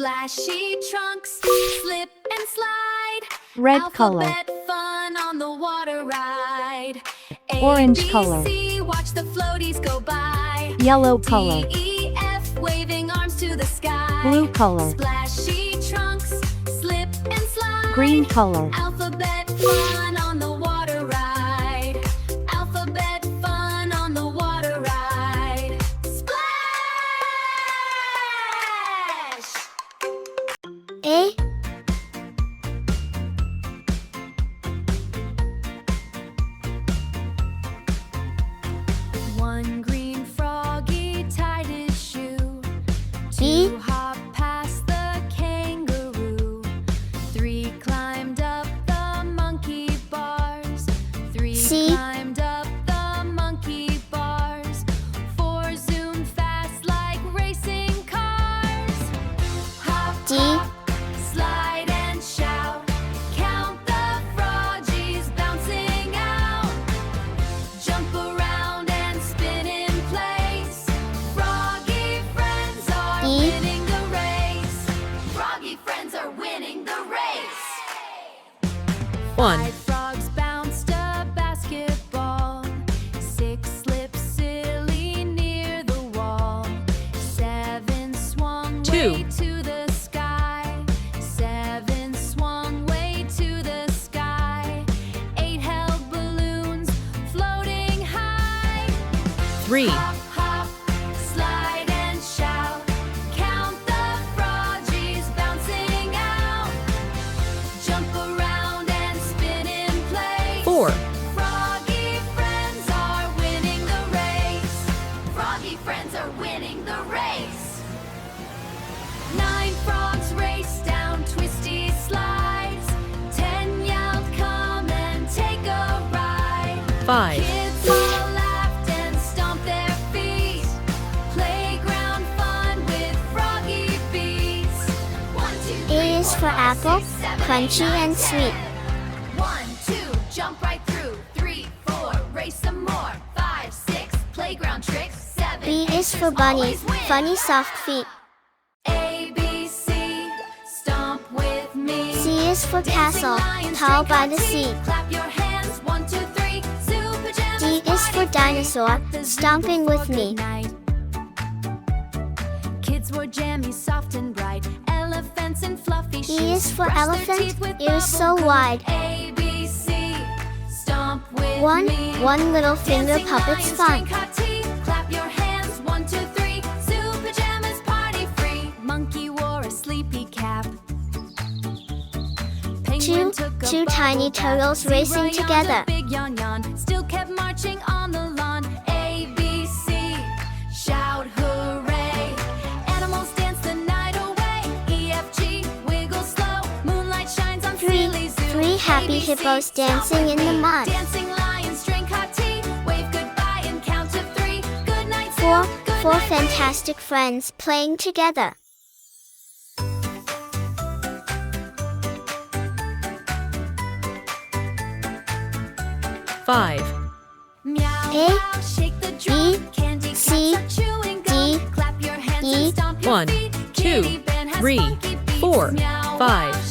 Splashy trunks, slip and slide. Red color. Alphabet fun on the water ride. Orange color. ABC, watch the floaties go by. Yellow color. DEF, waving arms to the sky. Blue color. Splashy trunks, slip and slide. Green color. Alphabet fun on the water ride. Alphabet fun on the water ride. Splash! A. One green froggy tied his shoe. B. Two hopped past the kangaroo. Three climbed up the monkey bars. Three C. climbed up the monkey bars. Four zoomed fast like racing cars. Hop, D. hop, slide and shout. Count the froggies bouncing out. Jump around and spin in place. Froggy friends are E. winning the race. Froggy friends are winning the race. 1, Five frogs bounced a basketball. Six slipped silly near the wall. Seven swung Two. way to the sky. Seven swung way to the sky. Eight held balloons floating high. 3, Hop, hop, slide and shout. Count the froggies bouncing out. Jump around and spin in place. 4, Froggy friends are winning the race. Froggy friends are winning the race. 9 frogs raced down twisty slides. 10 yelled, come and take a ride. 5, Kids all laughed and stomped their feet. Playground fun with froggy beats. 1, 2, 3, A is 4, for 5, apple, 6, 7, 8, crunchy 9, and 10. sweet. 1, 2, jump right through. 3, 4, race some more. 5, 6, playground tricks. 7, B 8, is for just bunny, always win. funny soft feet. ABC, stomp with me. C is for Dancing castle, lions, tall drink by hot the tea. sea. Clap your hands, 1, 2, 3. Zoo pajamas, D is for party free. dinosaur, At the zoo stomping before with me. goodnight. Kids wore jammies, soft and bright. Elephants and fluffy shoes. E is for Brush their elephant, teeth with ears bubble so gum. wide. ABC, stomp with One, me. one little finger Dancing puppet's lions, fun. drink hot tea. Clap your hands, 1, 2, 3. Zoo pajamas, party free. Monkey wore a sleepy cap. Penguin took a Two bubble tiny bath. turtles Zebra racing yawned a together. big yawn yawn. Still kept marching on the lawn. ABC, shout hooray. Animals dance the night away. EFG, wiggle slow. Moonlight shines on silly zoo. Three happy ABC, hippos stomp dancing with in the me. mud. Dancing lions, drink hot tea. Wave goodbye and count to 3. Good night, zoo. Four, Good four night, zoo. fantastic friends playing together. 5, Meow, A, meow, shake the drum. B, Candy cats C, are chewing D, gum. Clap your hands E, and stomp your 1, feet. 2, Kitty Ben has 3, funky beats. 4, Meow, 5, wow,